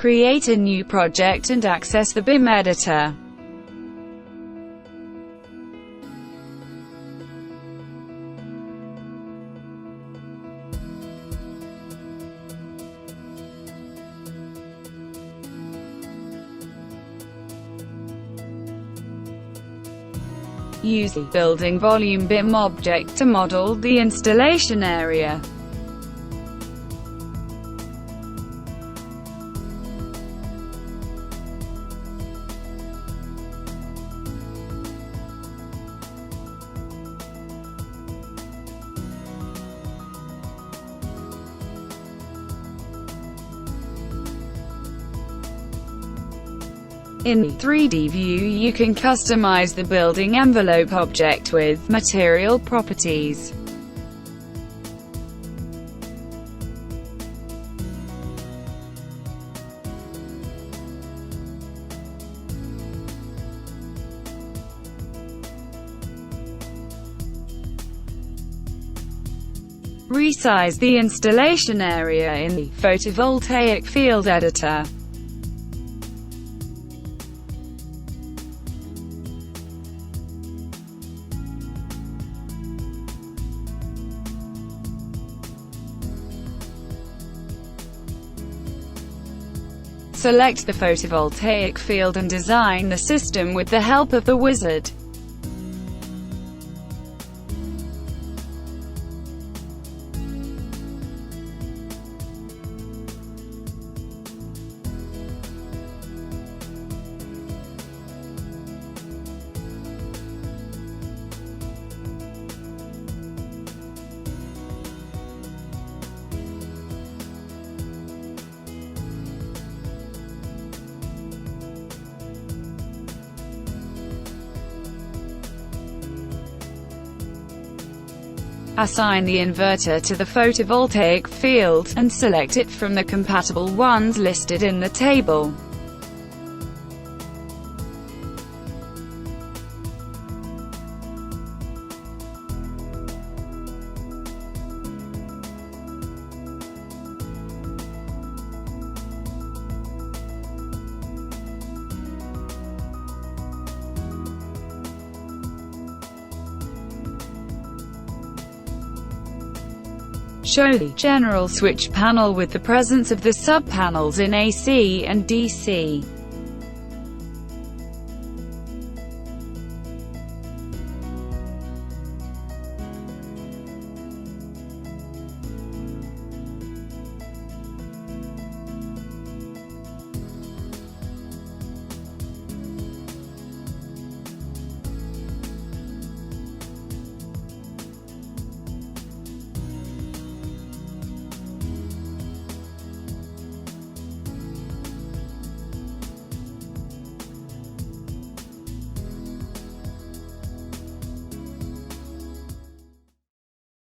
create a new project and access the BIM editor. Use the building volume BIM object to model the installation area. In the 3D view, you can customize the building envelope object with material properties. Resize the installation area in the photovoltaic field editor. Select the photovoltaic field and design the system with the help of the wizard. Assign the inverter to the photovoltaic field, and select it from the compatible ones listed in the table. Show the general switch panel with the presence of the sub-panels in AC and DC.